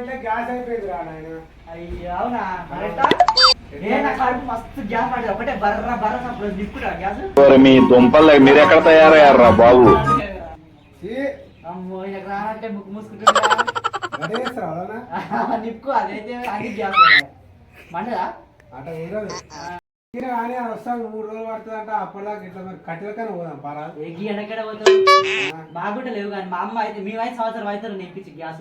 ఇంట్లో గ్యాస్ అయిపోయింది రా నాయన. అయ్యో అవునా మస్తు గ్యాస్ పడేది ఒకటే బర్ర బర్ర సంపలు నిప్పుడా గ్యాస్ మీ దుంపలు మీరు ఎక్కడ తయారయ్యారా బాబు? అమ్మో ఇక రానంటే ముక్కు మూసుకుంటుందా నిప్పు అదైతే అది గ్యాస్ మండదా అట ఊరదు కానీ వస్తాను 3 రోజులు పడుతుంది అంట. అప్పటిదాకా ఇట్లా మరి కట్టెలకైనా పోదాం పారా. ఎగ్గి ఎడకెడ పోతాం మాకు కూడా లేవు కానీ మా అమ్మ అయితే మేమైతే సంవత్సరం అవుతారు నింపించి గ్యాస్.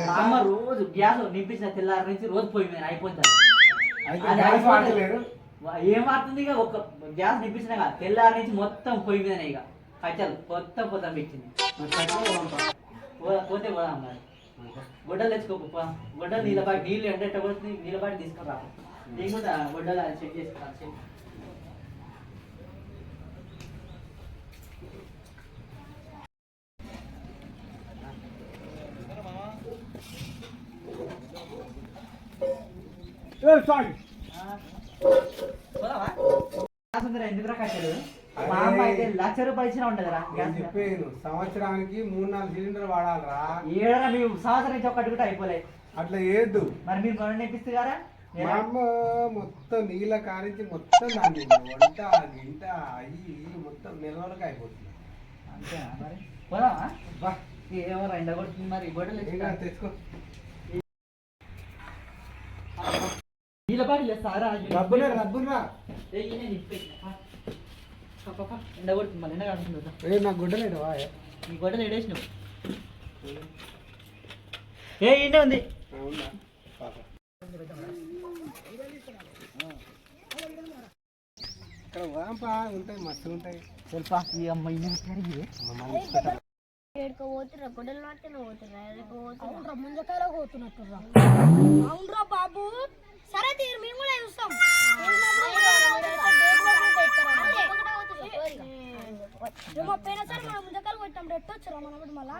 మా అమ్మ రోజు గ్యాస్ నింపించిన తెల్లారి నుంచి రోజు పోయి మీద అయిపోతారు. ఏం వాడుతుంది ఇక ఒక గ్యాస్ నింపించిన కదా తెల్లారి నుంచి మొత్తం పొయ్యి మీదనే ఇక కట్టెలు మొత్తం పోతాం పెట్టింది. పోతే పోదాం మరి గొడ్డలు తెచ్చుకోక గొడ్డలు నీళ్ళబాటి నీళ్ళు ఎండేట పోతుంది నీళ్ళబాటి తీసుకురా. నేను కూడా గొడ్డలు సెట్ చేసుకున్నాను. ఎందుకురా కట్టెలు మా అమ్మ అయితే ₹1,00,000 ఇచ్చినా ఉంటదిరా. చెప్పాను సంవత్సరానికి 3-4 సిలిండర్ వాడాలరా. ఏడరా మీ సంవత్సరం నుంచి ఒకటి కూడా అయిపోలేదు. అట్లా ఏద్దు మరి మీరు కొన నేర్పిస్తే కదా. మా అమ్మ మొత్తం నీళ్ళ కారించి మొత్తం దాన్ని వంట గింట అయ్యి మొత్తం నిల్వలకు అయిపోతుంది. అంతేనా మరి పోదామా? ఏమో ఎండ కొడుతుంది మరి గొడవలు తెచ్చుకో. నీళ్ళ పాటి సారా రబ్బురా ఎండ కొడుతుంది మళ్ళీ ఎండ కాడుతుంది. నాకు గుడ్డలేడవా ఈ గొడ్డలు ఏడేసినావు ఈయనే ఉంది. ఇక్కడ వాంపా ఉంటాయి మస్తు ఉంటాయి. ಸ್ವಲ್ಪ ఈ అమ్మాయి ముంజకాయలో పోతున్నట్టురా. అవునరా బాబు సరే తీరు మేము కూడా చూస్తాం. పోయినా సరే మనం ముంజకాయలు కొట్టాం రెట్టు వచ్చారా మనం మళ్ళా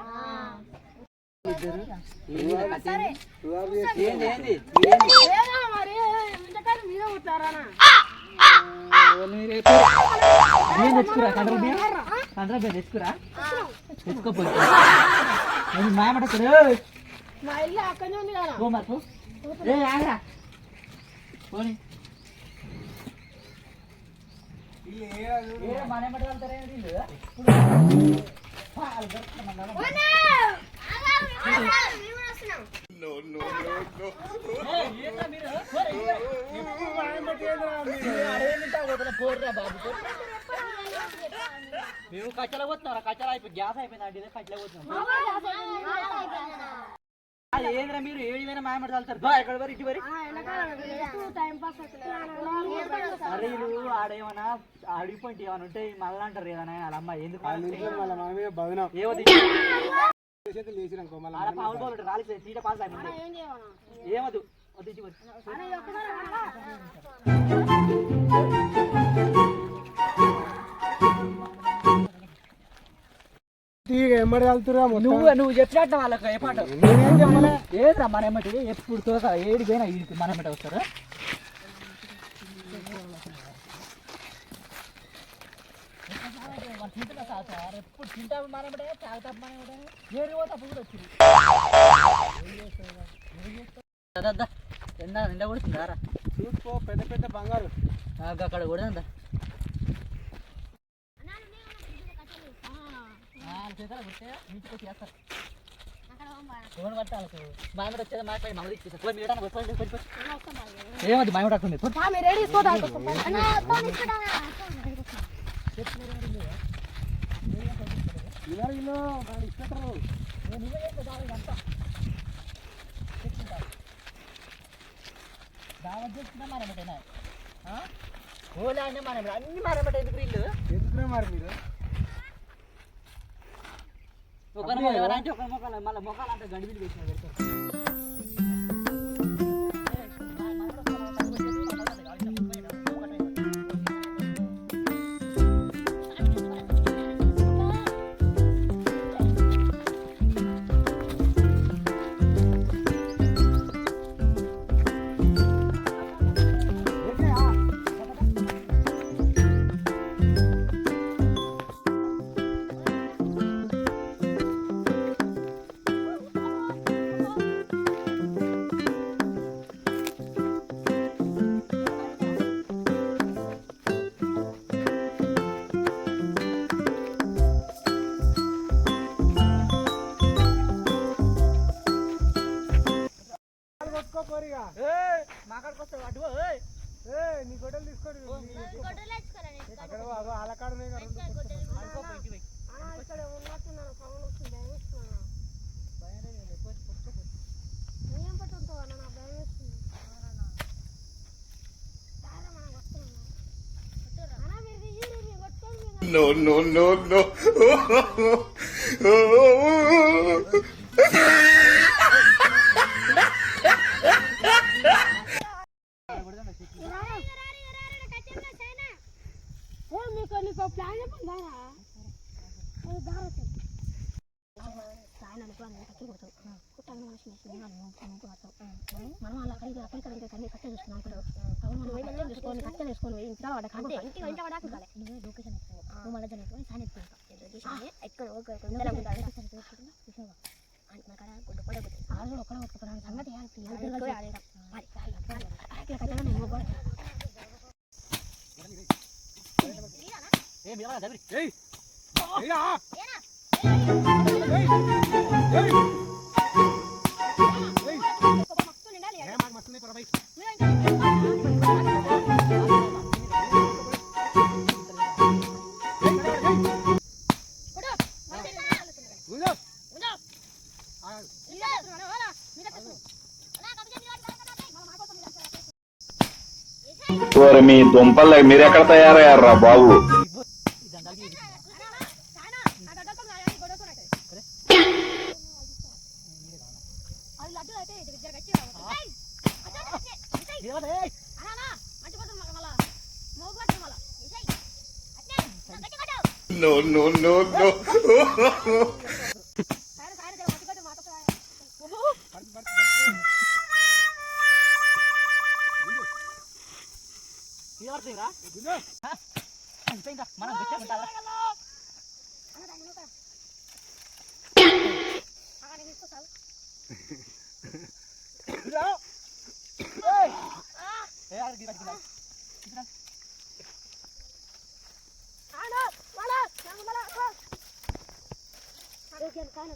మరి ముంజకాయలు మీద కొట్టారా తెచ్చుకురా తెచ్చుకురా తెచ్చుకోపోయి మాయమాట మా ఇల్లు అక్కడనే ఉంది కదా. ఓ మాకు ఏ ఆగరా పోనీ మానేమాట వెళ్తారా మేము కచ్చల పోతున్నారా కచ్చల అయిపోయి గ్యాస్ అయిపోయింది అంటే కచ్చల పోతున్నాం. ఏంద్రా మీరు ఏడిపోయినా మాయమాట వెళ్తారు ఎక్కడ వరకు ఇటు వరకు అరేలు ఆడేమన్నా ఆడిపోయింట్ ఏమైనా ఉంటే మళ్ళీ అంటారు ఏదైనా వాళ్ళ అమ్మ ఎందుకు రాలేదు సీట పాస్ అయిపోయింది ఏమదు ఎమ్మడి వెళ్తురా. నువ్వు చెప్పినట్టు వాళ్ళకి ఏ పాట ఏదిరా మన ఎమ్మటి ఎప్పుడు తోక ఏడిపోయినా వీడికి మన ఎమ్మట వస్తారా. ఎప్పుడు తింటాము మన ఎమ్మటే తాగుతాం మన ఎమ్మటే ఏడు పోతే అప్పుడు కూడా వచ్చింది. ఎండ కొడుతుందారా చూసుకో పెద్ద పెద్ద బంగారు అక్కడ కూడా ఏమది మాయమాట మారమటేనా ఓలా అంటే మారమట అన్ని మారమట ఎందుకు ఇల్లు ఎందుకురా మరి మీరు ఒకరి మొక్కలు ఒకరి మొక్కలు మళ్ళీ మొక్కలు అంటే గడిపిలు వేసిన గొడ్డలు తీసుకోండి గొడ్డలు వేసుకోవాలి అక్కడ ఆలకాడ ఉన్నాయి కదా రెండు ఇక్కడ ఉన్నట్టున్నాను సౌండ్ వస్తుంది భయం వేస్తున్నా ఏం పట్టుంటావు అన్న నా భయం వేస్తుంది మనం వస్తున్నాను అన్న మీరు కొట్టుకోండి No, no, no, no. మీకు ప్లాన్ చెప్పండి మనం అలా అక్కడికి కట్టే చూసుకున్నాం చూసుకొని కట్టే వేసుకొని ఇంట్లో లొకేషన్ నువ్వు మళ్ళీ జరుగుతుంది సాన్ ఎక్కువ ఒక్కడ కొట్టుకున్నాను సంగతి మీ దుంపలు మీరెక్కడ తయారయ్యారా బాబు No, no, no, no. మనం పెట్టాలి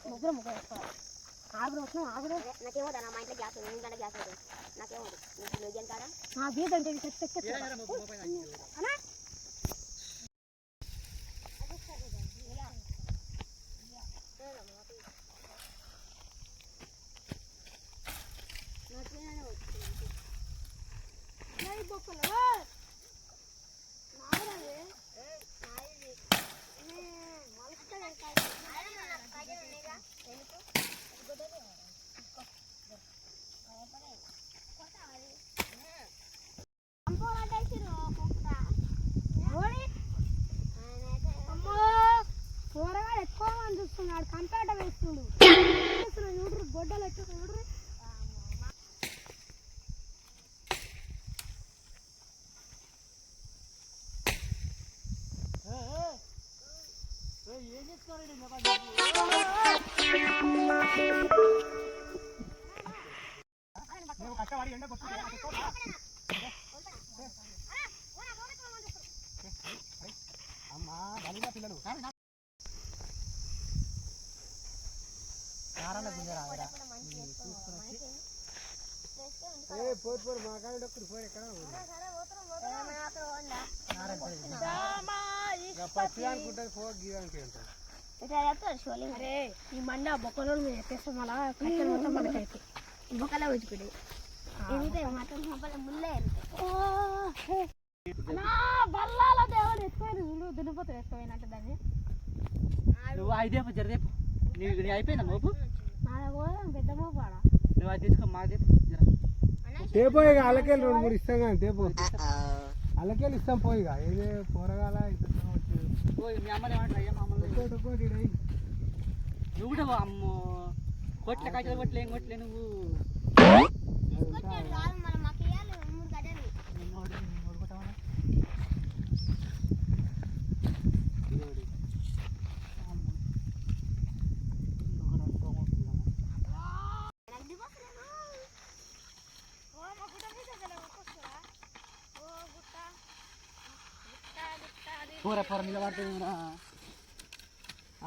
ముగ్గురు వేసుకోవాలి ఆగురు వచ్చినాం ఆగురు నాకేమో మా ఇంట్లో గ్యాస్ ఉంది ఇంట్లో గ్యాస్ అవుతుంది నాకేమో నువ్వు కాడా నా బీద అంటే కూరగాయలు ఎక్కువ మంది చూస్తున్నాడు కంపేట వేస్తుండు చూడరు గొడ్డలు ఎక్కువ చూడరు ఏం చేస్తున్నాడు కష్టపడి ఎండ అమ్మా బలిగా పిల్లలు పోరు మా కాడ పోరు ఎక్కడ అరే ఈ మండ బొక్కలో మేము ఎత్తేస్తాం అలా కట్టెలు మొత్తం మనకైతే బొక్కలో వచ్చిపోయి మాత్రం ముల్లే బల్లాల దేవుడు ఎత్తుకోలేదు దున్నిపోతాడు ఎత్తుకోయినట్టు దాన్ని నువ్వు ఐదే జరదేపు నీ అయిపోయిందా మోపు పెద్ద మోపు ఆడ నువ్వు అది తీసుకో మాకు తేపో ఇక అలకేలు 2-3 ఇస్తాం కానీ తేపో అలకేలు ఇస్తాం పోయిగా ఏదే పోరగాల మీ అమ్మని ఏమంటారు మమ్మల్ని నువ్వు కూడా అమ్మో కొట్లే కాయలు కొట్లే ఏం కొట్లే నువ్వు పోరా పోరా నిలబడుతున్నా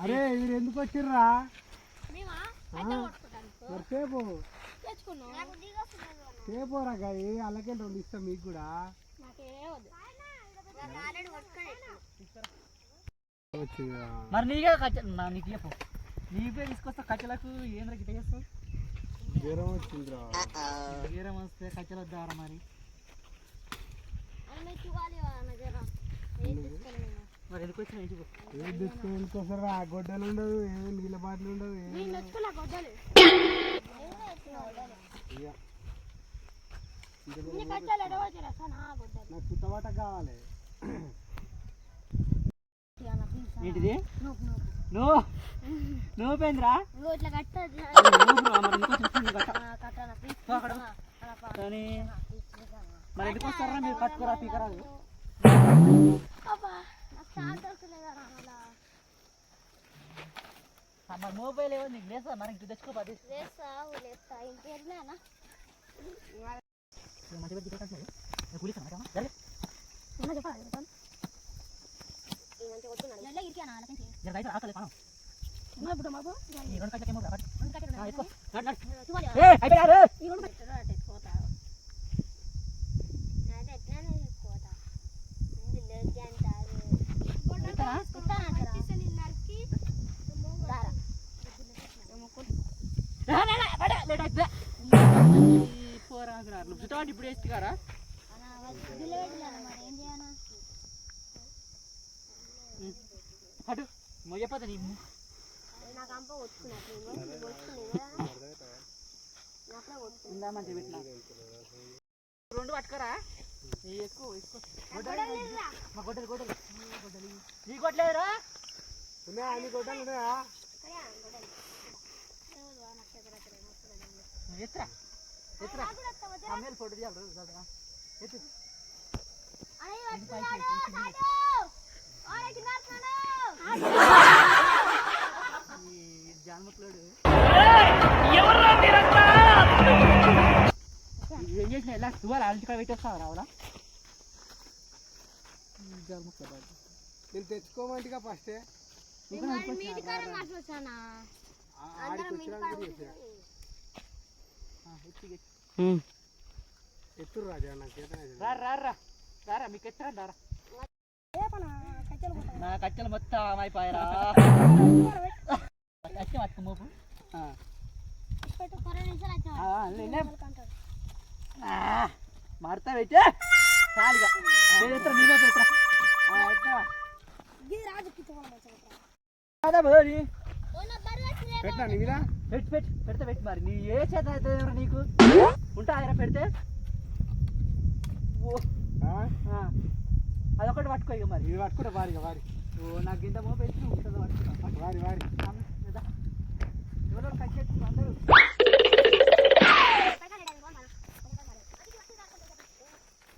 అరే వీరు ఎందుకు వచ్చిర్రా మేమా మరి సేపు తెచ్చుకున్నావు నాకు దిగొస్తున్నారు సేపోరా గాయ అలాగే 2 ఇస్తాం మీకు కూడా నాకే వద్దు నాకు ఆల్రెడీ కొట్టుకొని వచ్చిందా మరి నీకే నీకు చెప్పు నీకే తీసుకొస్తా కచ్చలకు ఏంద్ర గిట్ట చేస్తావు జ్వరం వచ్చిందిరా జ్వరం వస్తే కచ్చలు వద్దారా మరి అన్న చూడాలి అన్న జరా మరి ఎందుకు వచ్చిన ఇంటికి ఏం తెచ్చుకోవడానికోసరా గొడ్డలు ఉండదు ఏమి నీళ్ళ బాటలు ఉండదు నేను తెచ్చుకున్నా గొడ్డలు నీ కచ్చాలు ఎడవచ్చురా సనా గొడ్డలు నాకు పుట్టబాట కావాలి ఏంటిది నువ్వు నువ్వు పోయిందిరా నువ్వు ఇట్లా కట్టదు కట్టనా కానీ మరి ఎందుకు వస్తారా మీరు కట్టుకోరా పీకరాదు అబ్బా నాకు చాలా దొరకలేదా అలా మరి మొబైల్ ఏమో నీకు లేసా మరి ఇంటికి తెచ్చుకోపది లేస్తా ఇంకేనా మంచి పెట్టి కూలిస్తాను చెప్పాలి ఆకలి కాను ఇప్పుడు మాకు ఈ 2 కట్టలేమో ఎక్కువ ఇప్పుడు వేస్తారా అటు మొయ్యపోతా నీ నాకు అంప ఇందామంటే పెట్టినా 2 పట్టుకోరా ఎక్కువ మా గొడ్డలు నీ కొట్టలేదురా ఉన్నాయా అన్ని గొడ్డలు ఉన్నాయా ఎత్తురా అమ్మేలు ఫోటో తీయాలి ఎత్తు జాన్ముట్లోడు ఏం చేసిన ఎలా తువ్వాలి అల్టికా పెట్టేస్తావా రావులా జాన్ముట్లోడు నేను తెచ్చుకోమంటిగా ఫస్టే ఎత్తు రాజా నాకు రారా మీకు ఎత్తరా దారా నా కచ్చలు మొత్తం అయిపోయారా కచ్చం అట్టుకు మోపు మారుతా పెట్టే చాలుగా ఎత్తరా నీవే పెట్టరా పెట్టా నీ మీద పెడితే పెట్టి మరి నీ ఏ చేత అయితే నీకు ఉంటా ఆయన పెడితే అదొకటి పట్టుకో ఇక మరి ఇది పట్టుకుంటా వారిగా వారి ఓ నాకు ఇంత మోపు పెట్టి ఉంటుంది పట్టుకుంటా వారి ఎవరో కచ్చేసి అందరూ